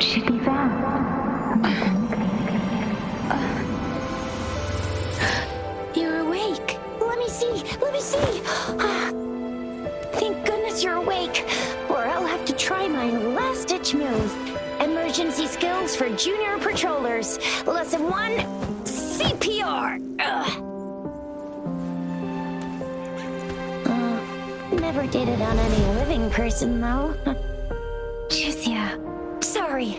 should be fast. You're awake. Let me see. Thank goodness you're awake, or I'll have to try my last-ditch move. Emergency skills for junior patrollers. Lesson 1, CPR. Never did it on any living person, though. Jusia.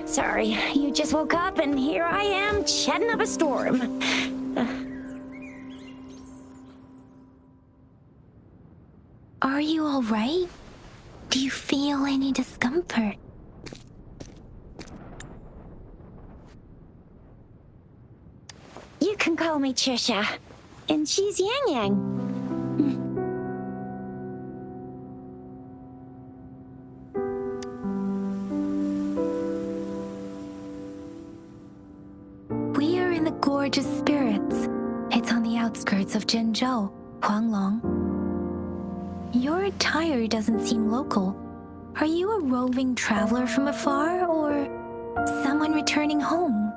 Sorry. You just woke up, and here I am, chatting up a storm. Are you all right? Do you feel any discomfort? You can call me Trisha, and she's YangYang. We are in the Gorgeous Spirits. It's on the outskirts of Zhenzhou, Huanglong. Your attire doesn't seem local. Are you a roving traveler from afar, or someone returning home?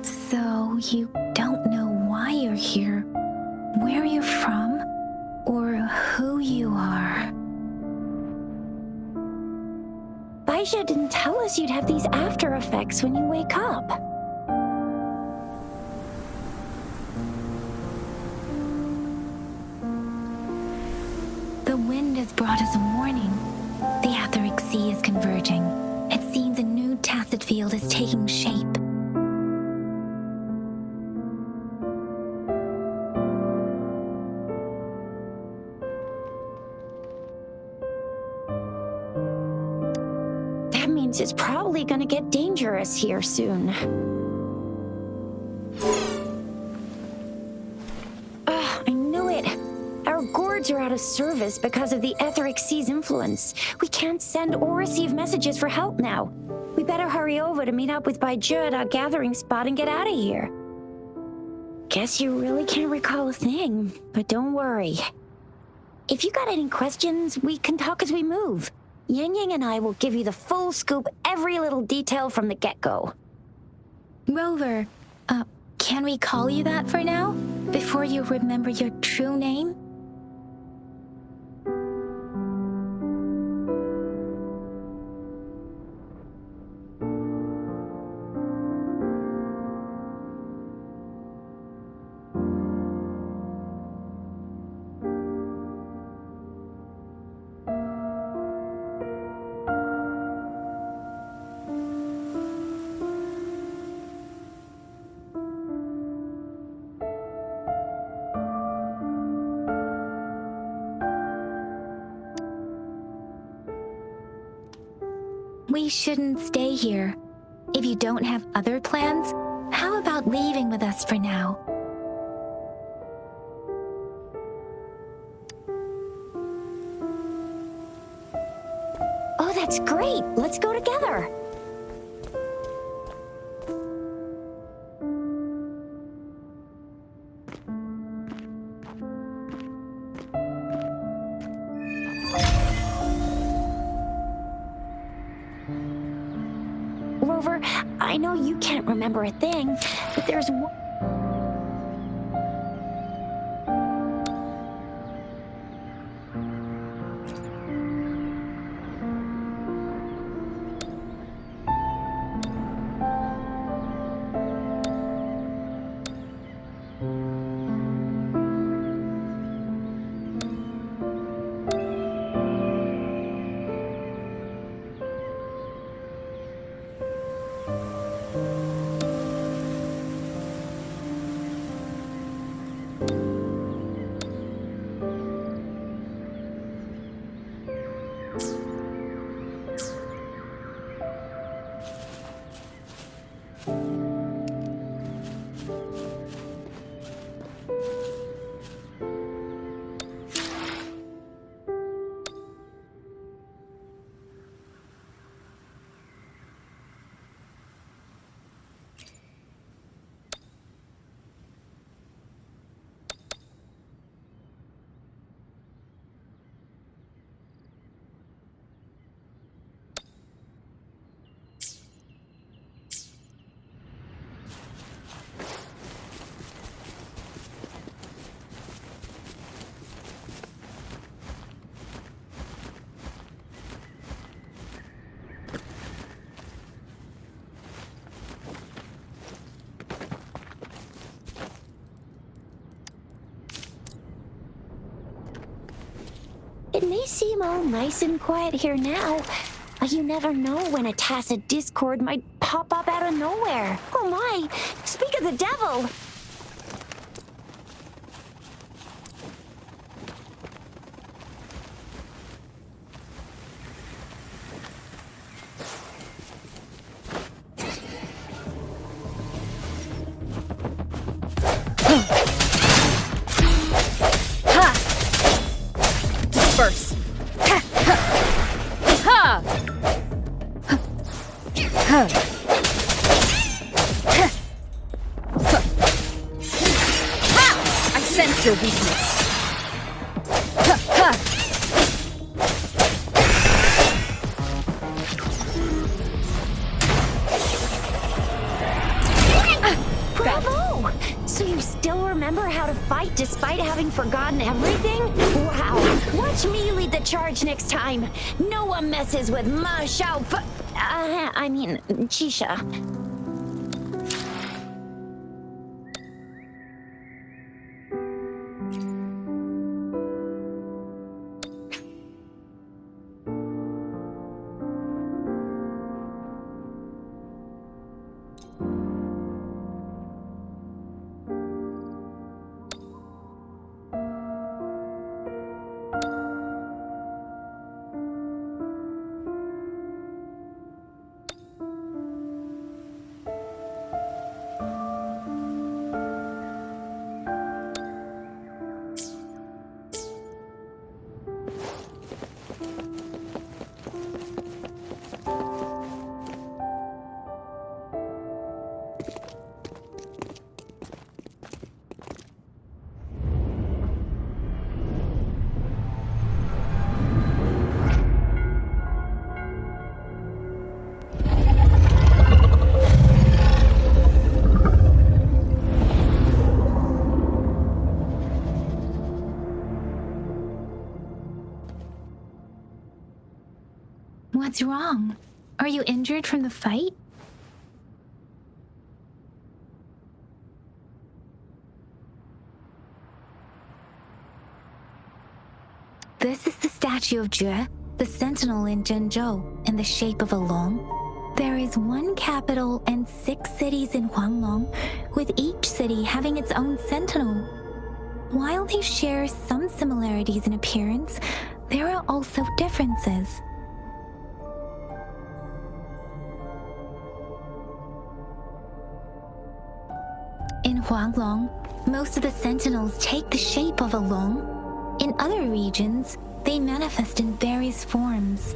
So you don't know why you're here, where you're from, or who you are. Baisha didn't tell us you'd have these after effects when you wake up. The wind has brought us a warning. The Etheric Sea is converging. It seems a new tacit field is taking shape. It's probably gonna get dangerous here soon. I knew it. Our gourds are out of service because of the Etheric Sea's influence. We can't send or receive messages for help now. We better hurry over to meet up with Baizhu at our gathering spot and get out of here. Guess you really can't recall a thing, but don't worry. If you got any questions, we can talk as we move. YangYang and I will give you the full scoop, every little detail from the get-go. Rover, can we call you that for now? Before you remember your true name? We shouldn't stay here. If you don't have other plans, how about leaving with us for now? Oh, that's great! Let's go together! Rover, I know you can't remember a thing, but there's one... It may seem all nice and quiet here now, but you never know when a tacit discord might pop up out of nowhere. Oh my! Speak of the devil! Disperse. Ha! I sense your weakness. Bravo! So you still remember how to fight despite having forgotten everything? Wow! Watch me lead the charge next time. No one messes with Ma Xiao Chisha. What's wrong? Are you injured from the fight? This is the statue of Jue, the sentinel in Zhenzhou, in the shape of a long. There is one capital and 6 cities in Huanglong, with each city having its own sentinel. While they share some similarities in appearance, there are also differences. In Huanglong, most of the sentinels take the shape of a long. In other regions, they manifest in various forms.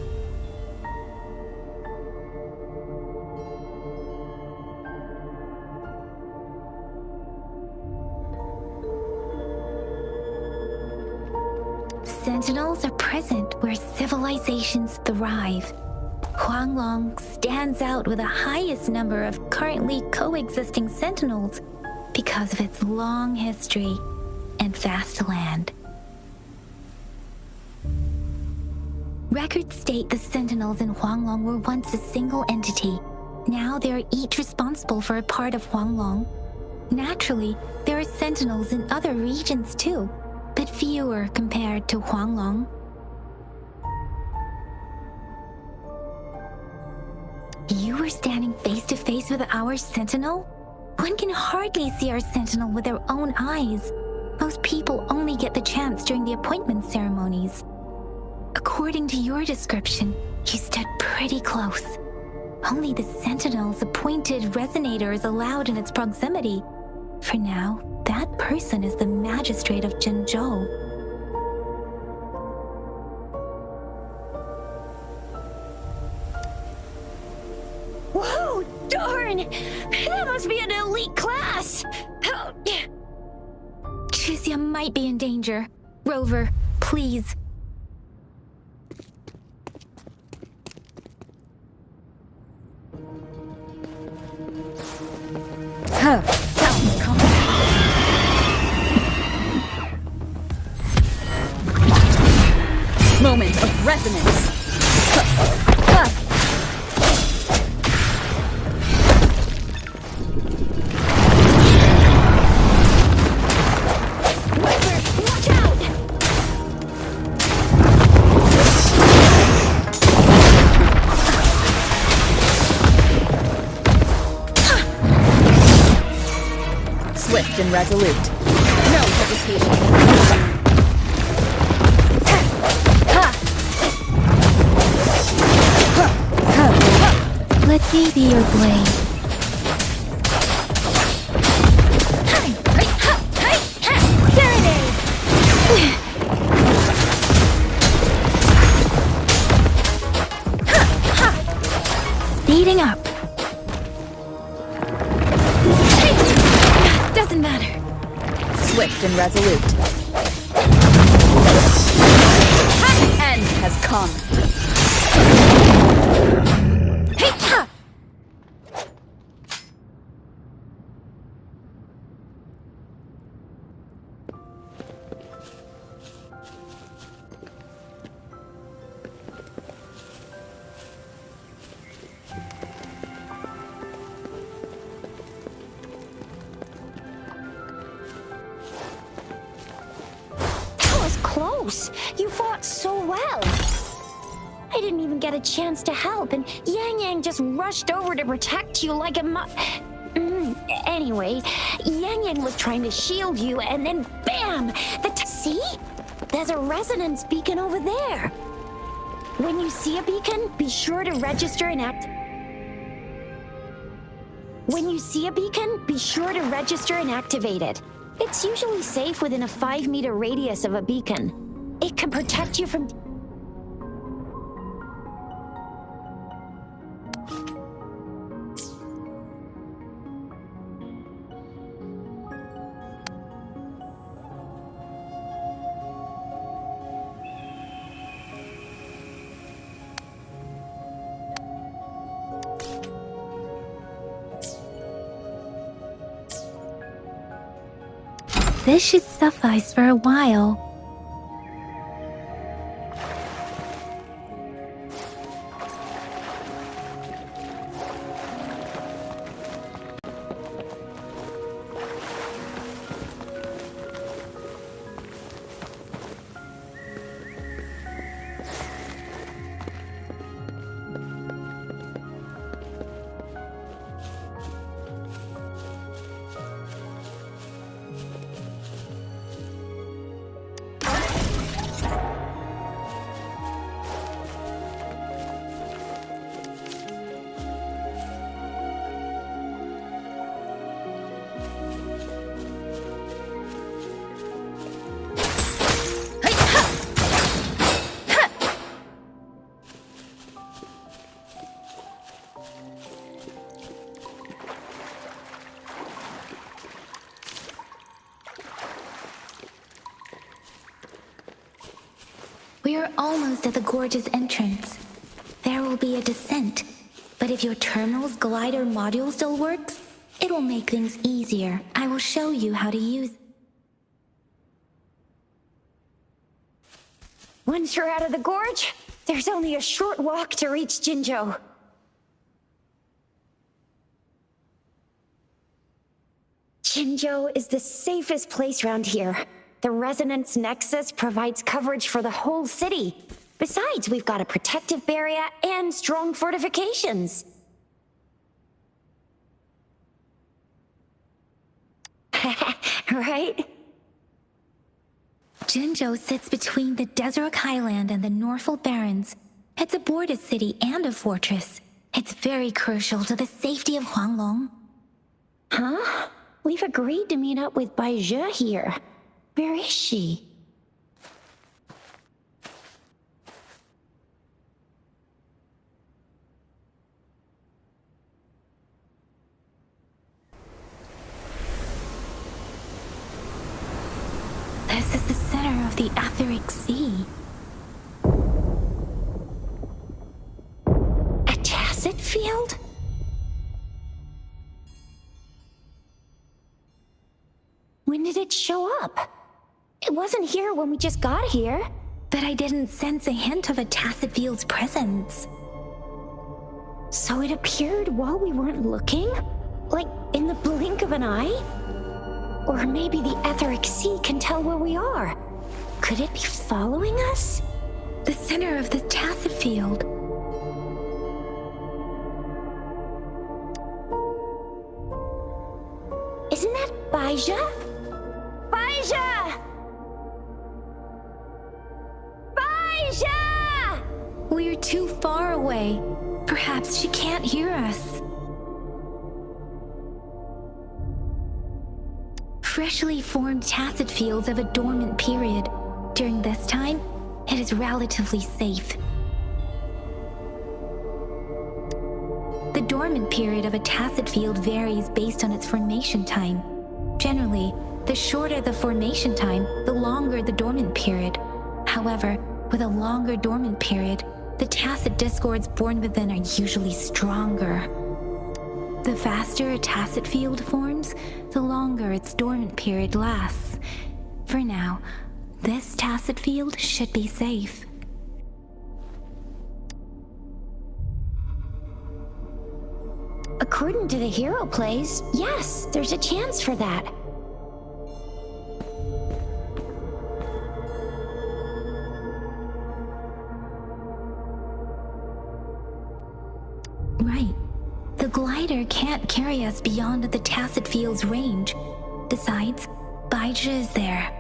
Sentinels are present where civilizations thrive. Huanglong stands out with the highest number of currently coexisting sentinels because of its long history and vast land. Records state the sentinels in Huanglong were once a single entity. Now they are each responsible for a part of Huanglong. Naturally, there are sentinels in other regions too, but fewer compared to Huanglong. You were standing face to face with our sentinel? One can hardly see our sentinel with their own eyes. Most people only get the chance during the appointment ceremonies. According to your description, you stood pretty close. Only the Sentinel's appointed resonator is allowed in its proximity. For now, that person is the magistrate of Jinzhou. Whoa, darn! That must be an elite class! Chixia might be in danger. Rover, please. Sounds coming. Moment of resonance. Watch out! Swift and resolute. No hesitation. Let me be your blade. Speeding up. Doesn't matter. Swift and resolute. The end has come. Close. You fought so well. I didn't even get a chance to help, and YangYang just rushed over to protect you like a Anyway, YangYang was trying to shield you, and then BAM! See? There's a resonance beacon over there. When you see a beacon, be sure to register and activate it. It's usually safe within a 5-meter radius of a beacon. It can protect you from... This should suffice for a while. We are almost at the gorge's entrance. There will be a descent, but if your terminal's glider module still works, it will make things easier. I will show you how to use it. Once you're out of the gorge, there's only a short walk to reach Jinzhou. Jinzhou is the safest place around here. The Resonance Nexus provides coverage for the whole city. Besides, we've got a protective barrier and strong fortifications. Right? Jinzhou sits between the Desert Highland and the Northful Barrens. It's a border city and a fortress. It's very crucial to the safety of Huanlong. Huh? We've agreed to meet up with Baizhe here. Where is she? This is the center of the Etheric Sea. A tacit field? When did it show up? It wasn't here when we just got here. But I didn't sense a hint of a tacit field's presence. So it appeared while we weren't looking? Like in the blink of an eye? Or maybe the Etheric Sea can tell where we are. Could it be following us? The center of the tacit field. Isn't that Baizhe? Baizhe! Baizhe! We're too far away. Perhaps she can't hear us. Freshly formed tacit fields have a dormant period. During this time, it is relatively safe. The dormant period of a tacit field varies based on its formation time. Generally, the shorter the formation time, the longer the dormant period. However, with a longer dormant period, the tacit discords born within are usually stronger. The faster a tacit field forms, the longer its dormant period lasts. For now, this tacit field should be safe. According to the hero plays, yes, there's a chance for that. Right. The glider can't carry us beyond the tacit field's range. Besides, Baizhe is there.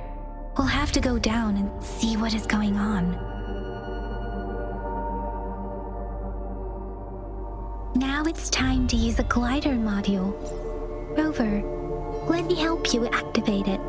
We'll have to go down and see what is going on. Now it's time to use a glider module. Rover, let me help you activate it.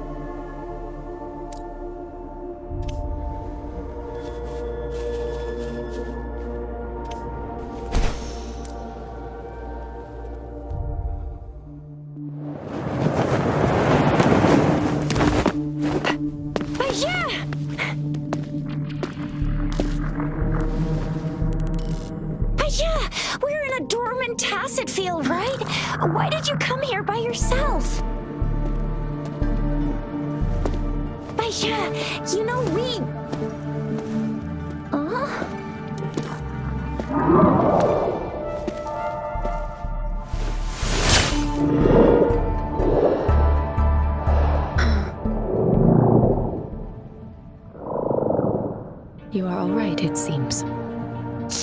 We're in a dormant tacit field, right? Why did you come here by yourself? Baizhe, you know we... You are all right, it seems.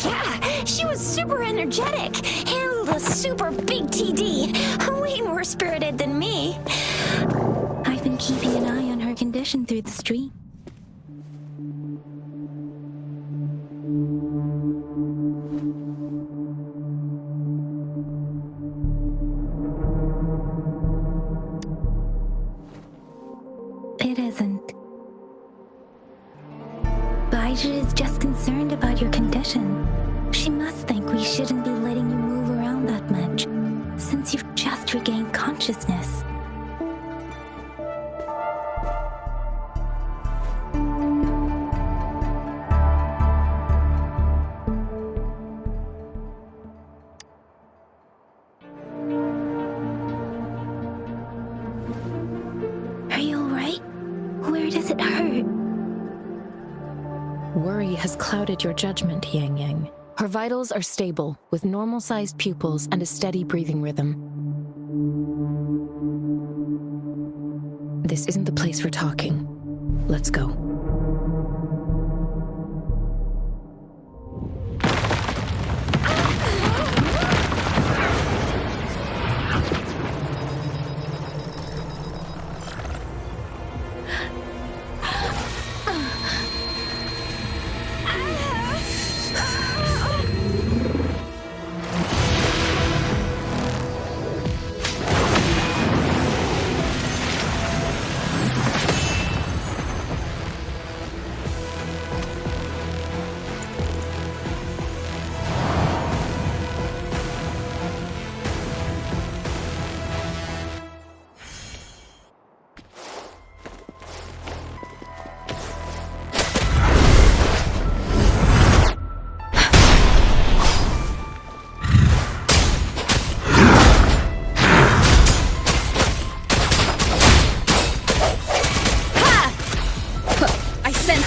Yeah, she was super energetic. Handled a super big TD. Way more spirited than me. I've been keeping an eye on her condition through the street. It isn't. Baizhe is just concerned about your condition. She must think we shouldn't be letting you move around that much, since you've just regained consciousness. Are you alright? Where does it hurt? Worry has clouded your judgment, YangYang. Her vitals are stable, with normal-sized pupils and a steady breathing rhythm. This isn't the place for talking. Let's go.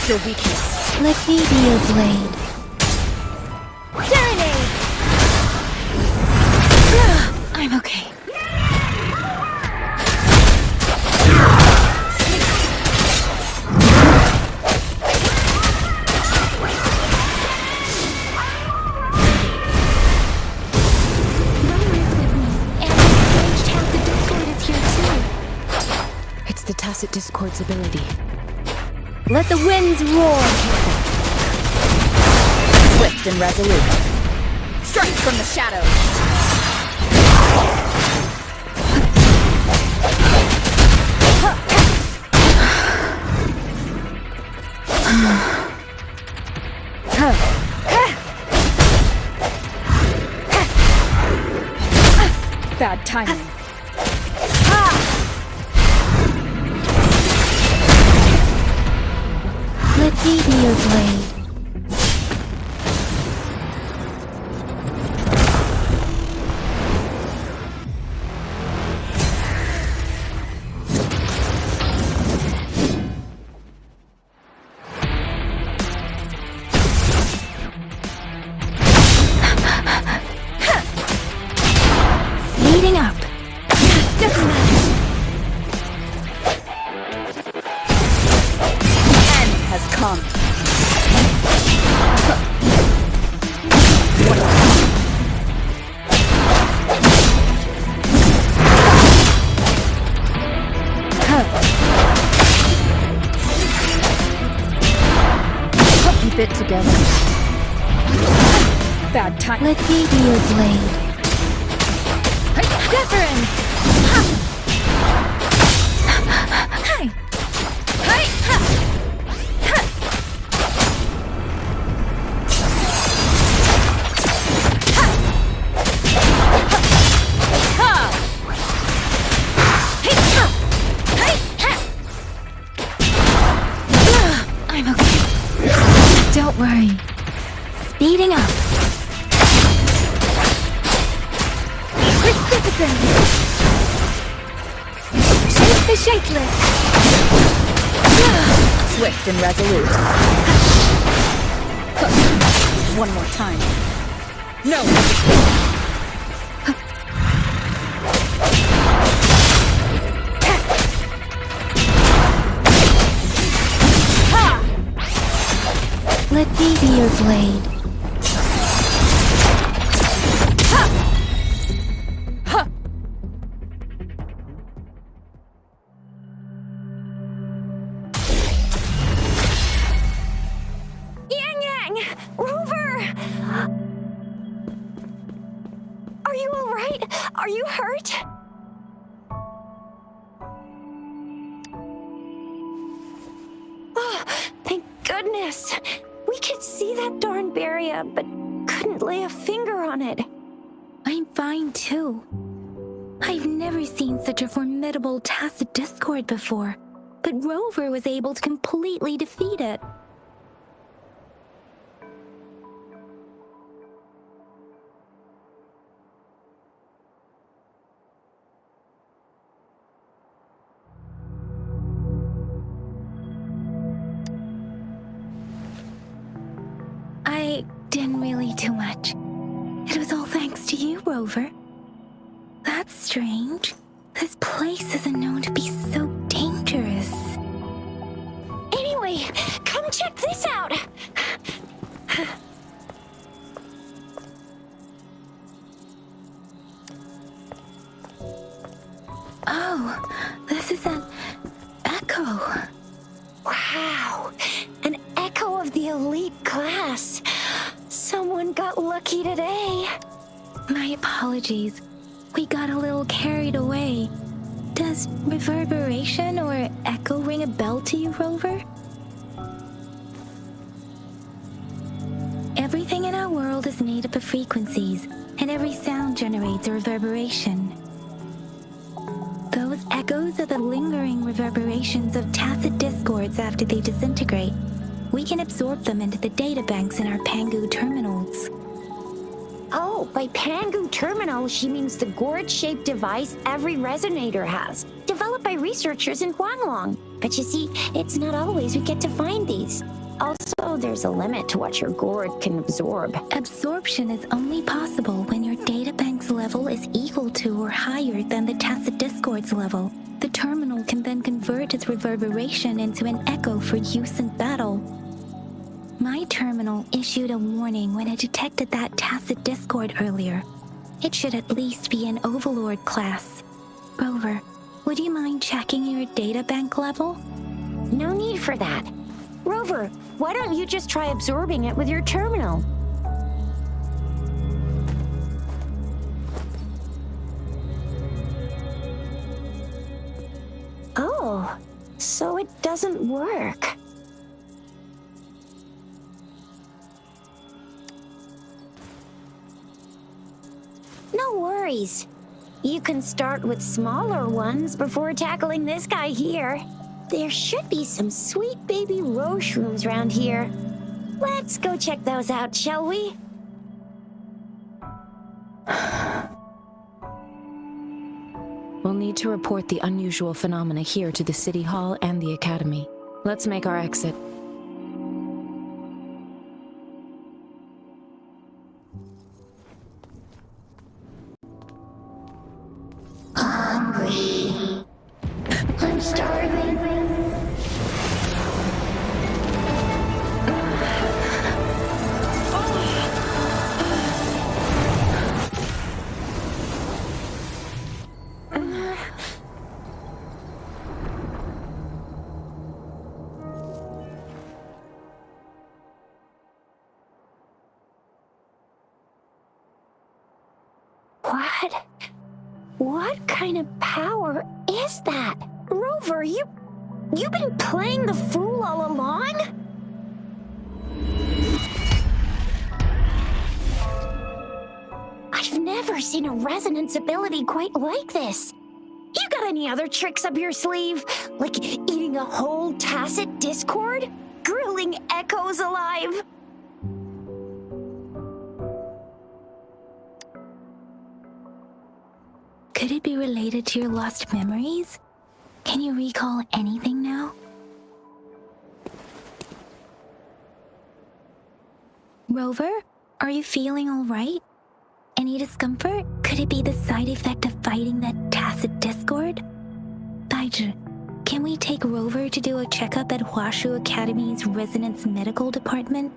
What's your weakness? Let me be your blade. Serenade! I'm okay. The Tacit Discord's ability. Let the winds roar! Swift and resolute. Strike from the shadows! Bad timing. Let me be your blade. Speeding up. Doesn't matter. Has come. Keep it together. Bad time. Let me be your blade. Deference! Hi. I'm okay. Don't worry. Speeding up. Precipitant. Shake the shakeless. Swift and resolute. One more time. No! Let me be your blade. YangYang! Rover! Are you alright? Are you hurt? Oh, thank goodness! We could see that darn barrier, but couldn't lay a finger on it. I'm fine too. I've never seen such a formidable Tacit Discord before, but Rover was able to completely defeat it. I didn't really do much. It was all thanks to you, Rover. That's strange. This place isn't known to be so dangerous. Anyway, come check this out! Oh, this is an echo. Wow, an echo of the elite class. Someone got lucky today. My apologies. We got a little carried away. Does reverberation or echo ring a bell to you, Rover? Everything in our world is made up of frequencies, and every sound generates a reverberation. Those echoes are the lingering reverberations of Tacit Discords after they disintegrate. We can absorb them into the databanks in our Pangu terminals. Oh, by Pangu terminal, she means the gourd-shaped device every resonator has, developed by researchers in Huanlong. But you see, it's not always we get to find these. Also, there's a limit to what your gourd can absorb. Absorption is only possible when your databank's level is equal to or higher than the tacit discord's level. The terminal can then convert its reverberation into an echo for use in battle. My terminal issued a warning when it detected that tacit discord earlier. It should at least be an Overlord class. Rover, would you mind checking your databank level? No need for that. Rover, why don't you just try absorbing it with your terminal? Oh, so it doesn't work. No worries. You can start with smaller ones before tackling this guy here. There should be some sweet baby roche rooms around here. Let's go check those out, shall we? We'll need to report the unusual phenomena here to the City Hall and the Academy. Let's make our exit. Hungry. I'm starving. What kind of power is that? Rover, you've been playing the fool all along? I've never seen a resonance ability quite like this. You got any other tricks up your sleeve? Like eating a whole tacit discord? Grilling echoes alive? Could it be related to your lost memories? Can you recall anything now? Rover, are you feeling all right? Any discomfort? Could it be the side effect of fighting that tacit discord? Baizhi, can we take Rover to do a checkup at Huashu Academy's Resonance Medical Department?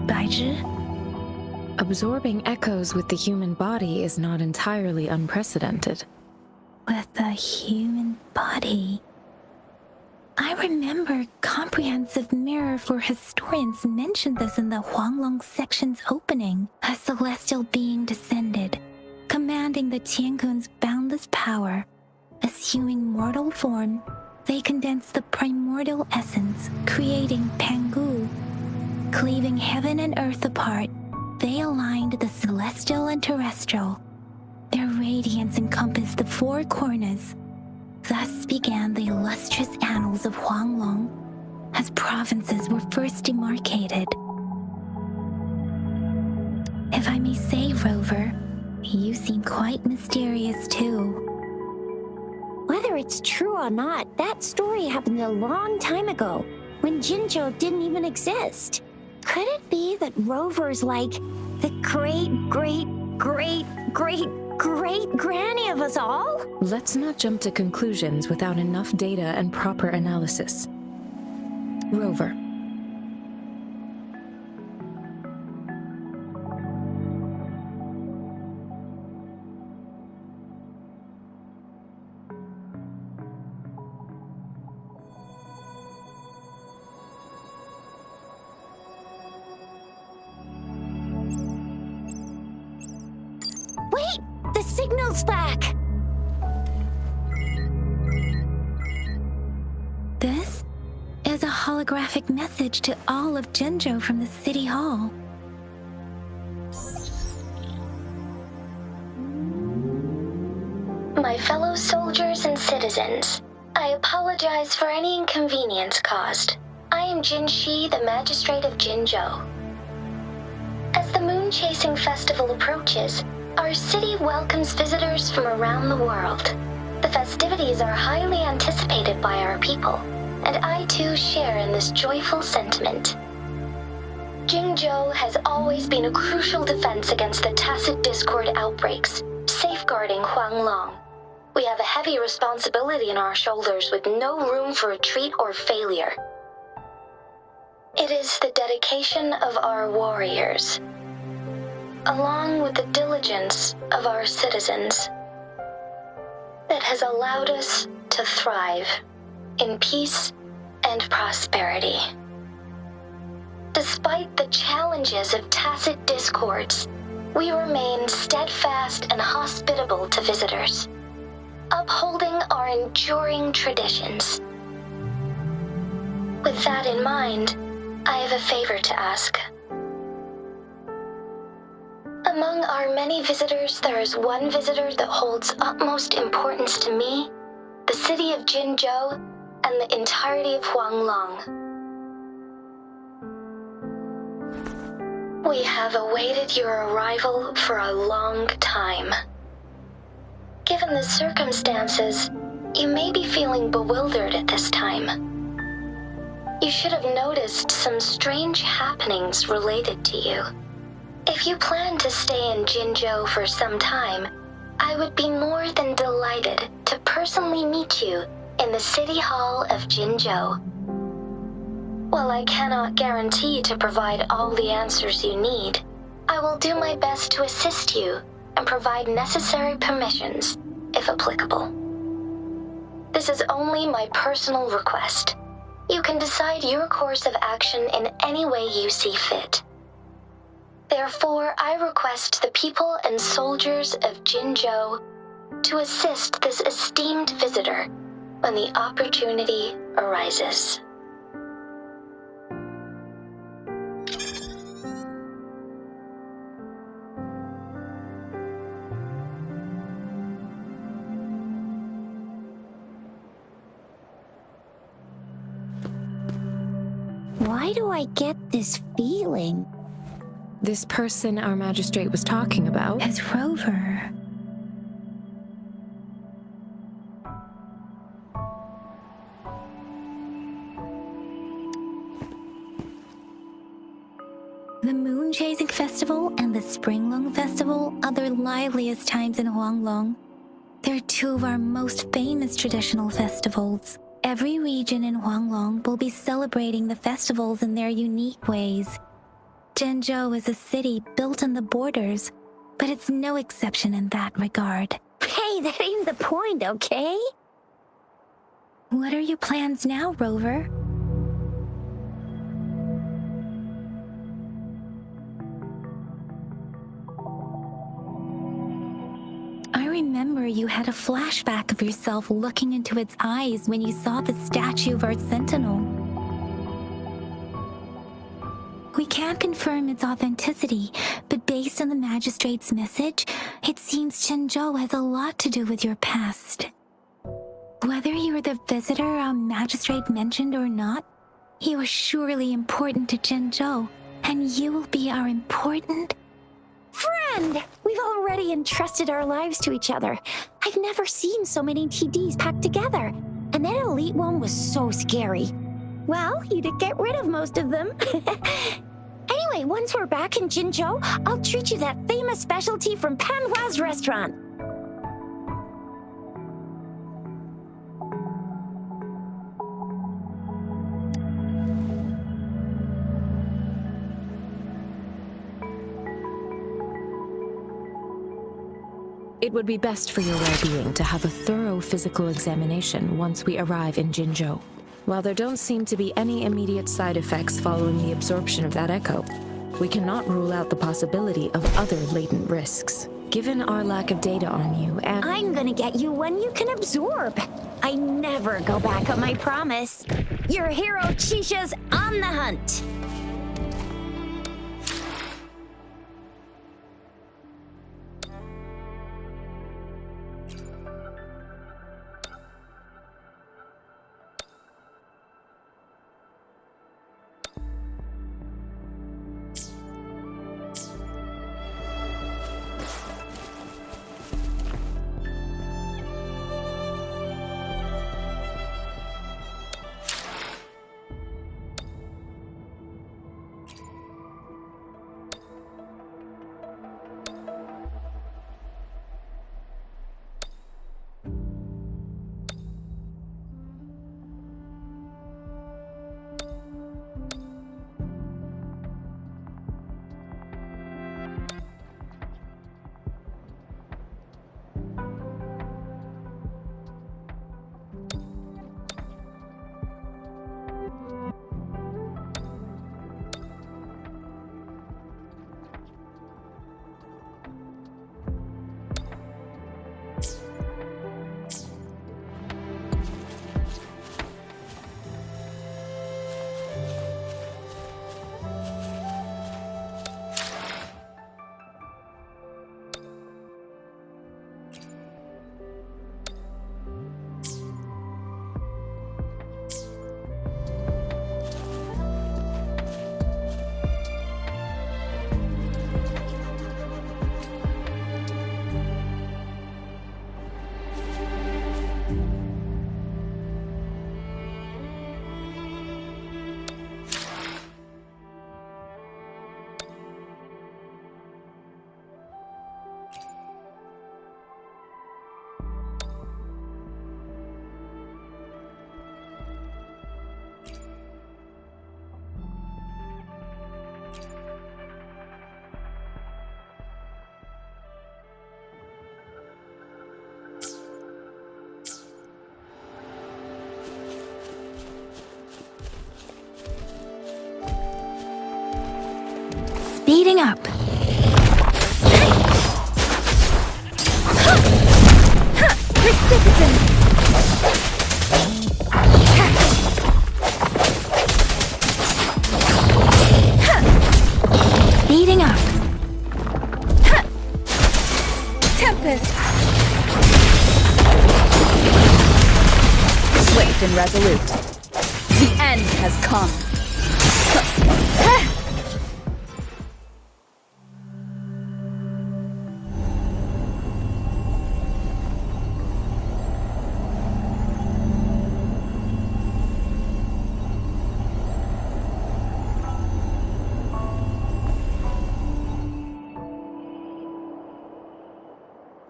Baizhi? Absorbing echoes with the human body is not entirely unprecedented. With the human body. I remember Comprehensive Mirror for Historians mentioned this in the Huanglong section's opening. A celestial being descended, commanding the Tiankun's boundless power. Assuming mortal form, they condensed the primordial essence, creating Pangu. Cleaving heaven and earth apart, they aligned the celestial and terrestrial. Their radiance encompassed the four corners. Thus began the illustrious annals of Huanglong, as provinces were first demarcated. If I may say, Rover, you seem quite mysterious too. Whether it's true or not, that story happened a long time ago, when Jinzhou didn't even exist. Could it be that Rover's like the great granny of us all? Let's not jump to conclusions without enough data and proper analysis. Rover. Wait! The signal's back! This is a holographic message to all of Jinzhou from the City Hall. My fellow soldiers and citizens, I apologize for any inconvenience caused. I am Jin Shi, the Magistrate of Jinzhou. As the Moon Chasing Festival approaches, Our city welcomes visitors from around the world. The festivities are highly anticipated by our people, and I too share in this joyful sentiment. Jingzhou has always been a crucial defense against the tacit discord outbreaks, safeguarding Huanlong. We have a heavy responsibility on our shoulders with no room for retreat or failure. It is the dedication of our warriors, along with the diligence of our citizens, that has allowed us to thrive in peace and prosperity. Despite the challenges of tacit discords, we remain steadfast and hospitable to visitors, upholding our enduring traditions. With that in mind, I have a favor to ask. Among our many visitors, there is one visitor that holds utmost importance to me, the city of Jinzhou, and the entirety of Huanglong. We have awaited your arrival for a long time. Given the circumstances, you may be feeling bewildered at this time. You should have noticed some strange happenings related to you. If you plan to stay in Jinzhou for some time, I would be more than delighted to personally meet you in the City Hall of Jinzhou. While I cannot guarantee to provide all the answers you need, I will do my best to assist you and provide necessary permissions, if applicable. This is only my personal request. You can decide your course of action in any way you see fit. Therefore, I request the people and soldiers of Jinzhou to assist this esteemed visitor when the opportunity arises. Why do I get this feeling? This person our magistrate was talking about? As Rover. The Moon Chasing Festival and the Springlong Festival are the liveliest times in Huanglong. They're two of our most famous traditional festivals. Every region in Huanglong will be celebrating the festivals in their unique ways. Jinzhou is a city built on the borders, but it's no exception in that regard. Hey, that ain't the point, okay? What are your plans now, Rover? I remember you had a flashback of yourself looking into its eyes when you saw the statue of our sentinel. We can't confirm its authenticity, but based on the magistrate's message, it seems Jinzhou has a lot to do with your past. Whether you were the visitor our magistrate mentioned or not, you are surely important to Jinzhou, and you will be our important Friend! We've already entrusted our lives to each other. I've never seen so many TDs packed together, and that elite one was so scary. Well, you did get rid of most of them. Anyway, once we're back in Jinzhou, I'll treat you that famous specialty from Panhua's restaurant. It would be best for your well-being to have a thorough physical examination once we arrive in Jinzhou. While there don't seem to be any immediate side effects following the absorption of that echo, we cannot rule out the possibility of other latent risks. Given our lack of data on you and— I'm gonna get you one you can absorb. I never go back on my promise. Your hero Chisha's on the hunt. Speeding up. Precipitant. Speeding up. Tempest. Swift and resolute. The end has come.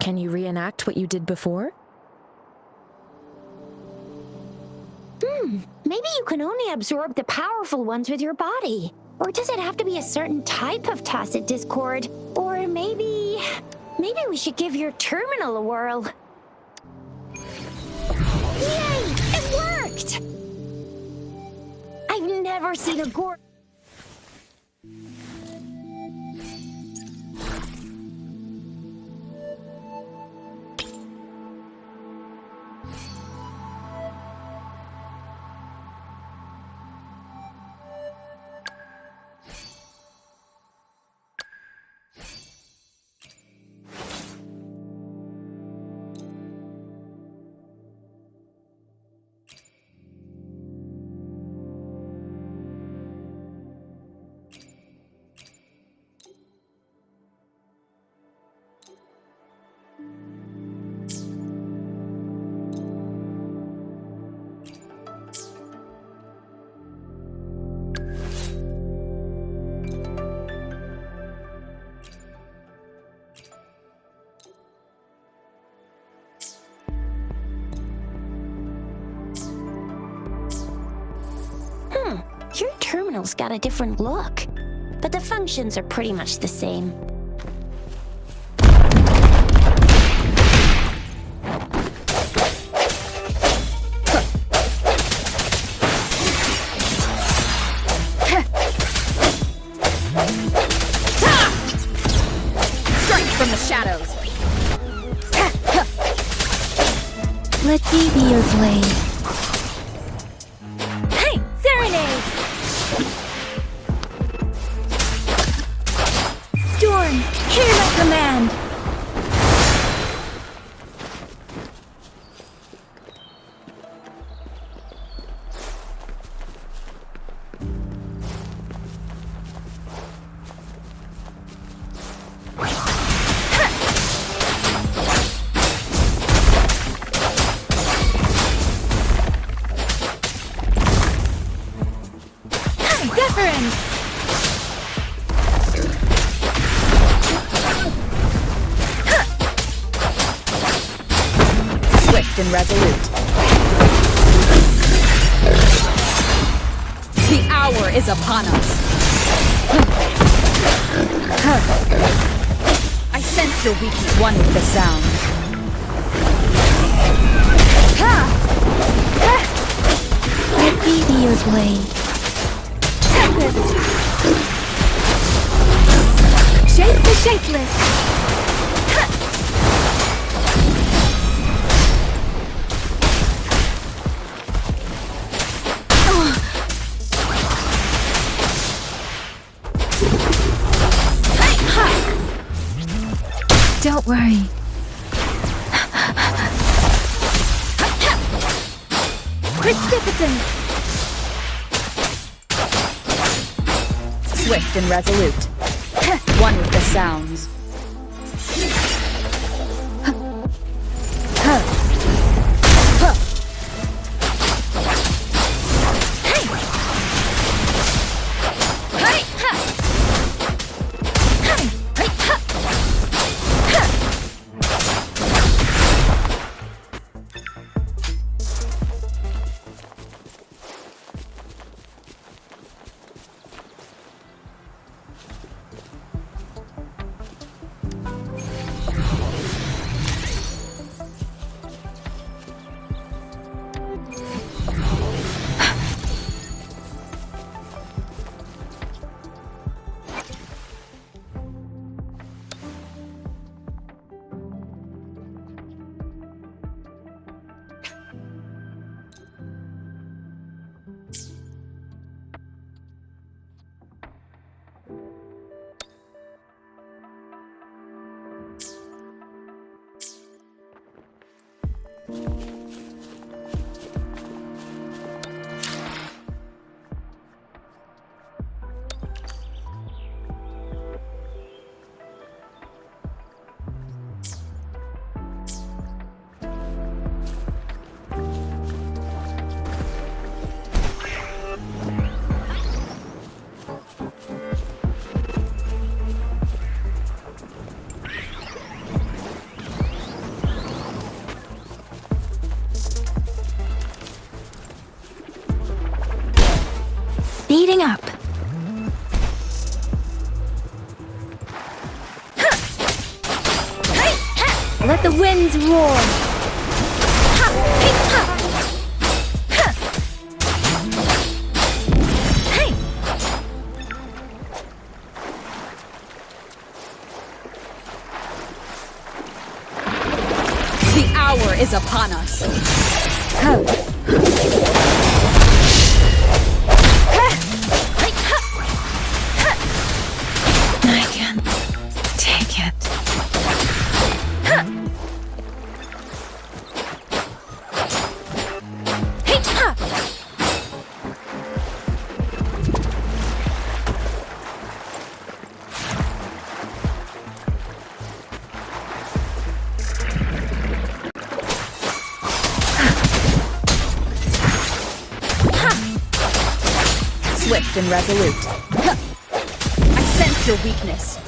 Can you reenact what you did before? Maybe you can only absorb the powerful ones with your body. Or does it have to be a certain type of tacit discord? Or maybe we should give your terminal a whirl. Yay! It worked! I've never seen a gore... Your terminal's got a different look, but the functions are pretty much the same. Strike from the shadows. Let me be your blade. Hey, serenade! Storm, hear my command! Deference! Swift and resolute. The hour is upon us. I sense your weakness. One with the sound. Let me be your blade. Shake the shapeless! Don't worry. Precipitant! Swift and resolute. One with the sounds. Speeding up. Let the winds roar. The hour is upon us. I can't take it. Swift and resolute. I sense your weakness.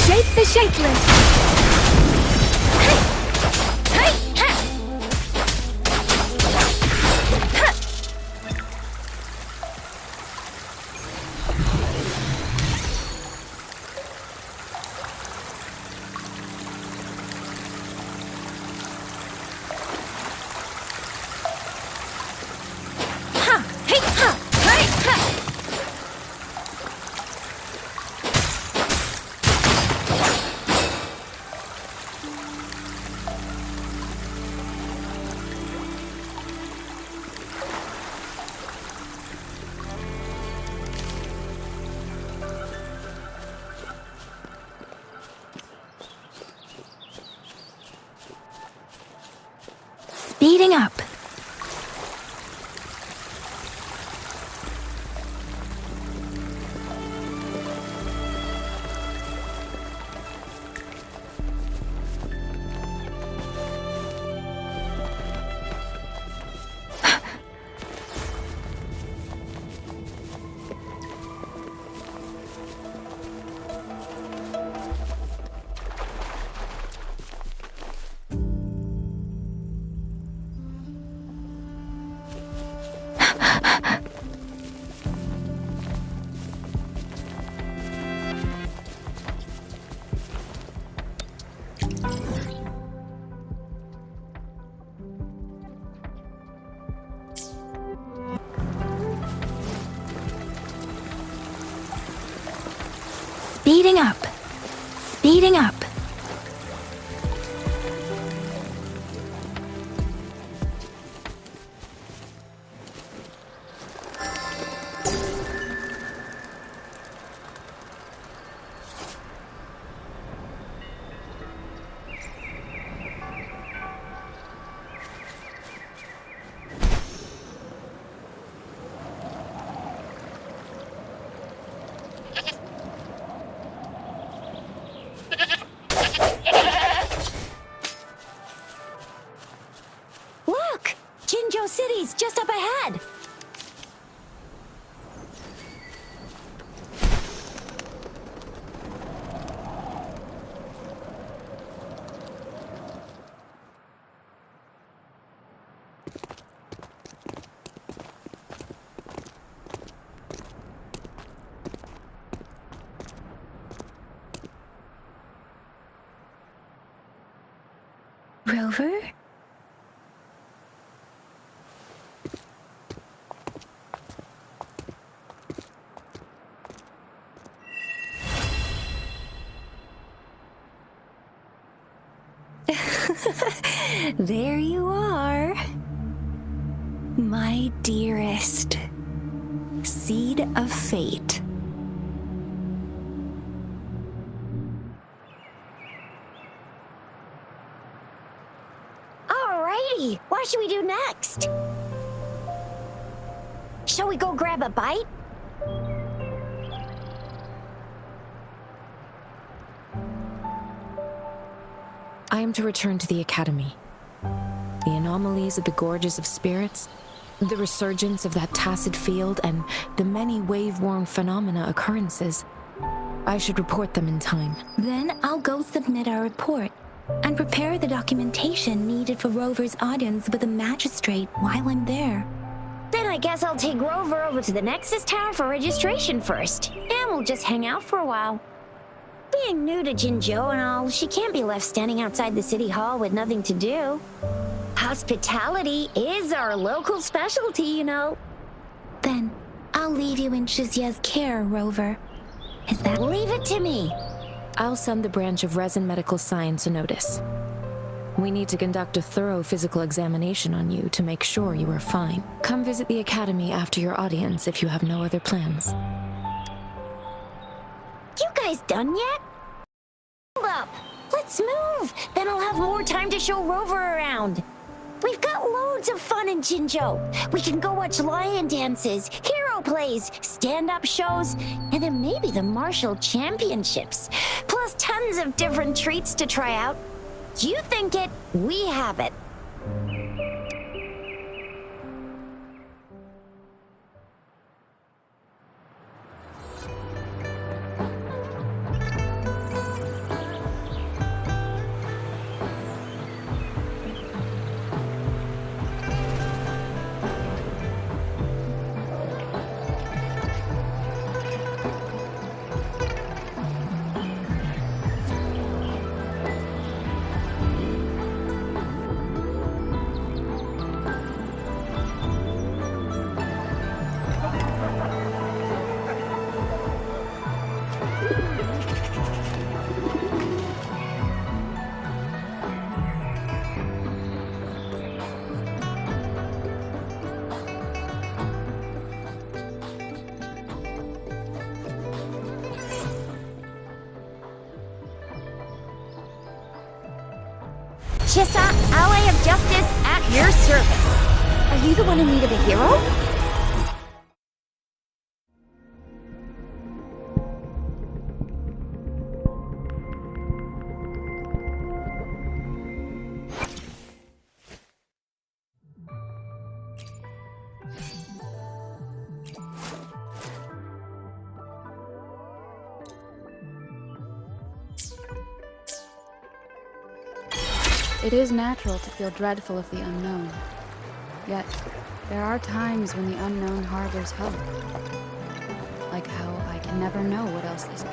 Shape the shapeless! Speeding up. Speeding up. Speeding up. Rover? There you are. My dearest. Seed of fate. Alrighty, what should we do next? Shall we go grab a bite? I am to return to the Academy. The anomalies of the Gorges of Spirits, the resurgence of that tacit field, and the many wave-worn phenomena occurrences. I should report them in time. Then I'll go submit our report and prepare the documentation needed for Rover's audience with the magistrate while I'm there. Then I guess I'll take Rover over to the Nexus Tower for registration first, and we'll just hang out for a while. Being new to Jinzhou and all, she can't be left standing outside the city hall with nothing to do. Hospitality is our local specialty, you know. Then I'll leave you in Shizya's care, Rover. Is that... Leave it to me. I'll send the branch of Resin Medical Science a notice. We need to conduct a thorough physical examination on you to make sure you are fine. Come visit the Academy after your audience if you have no other plans. You guys done yet? Hold up. Let's move. Then I'll have more time to show Rover around. We've got loads of fun in Jinzhou. We can go watch lion dances, hero plays, stand-up shows, and then maybe the martial championships. Plus tons of different treats to try out. You think it, we have it. Chissa, ally of justice, at your service. Are you the one in need of a hero? It is natural to feel dreadful of the unknown. Yet, there are times when the unknown harbors hope. Like how I can never know what else this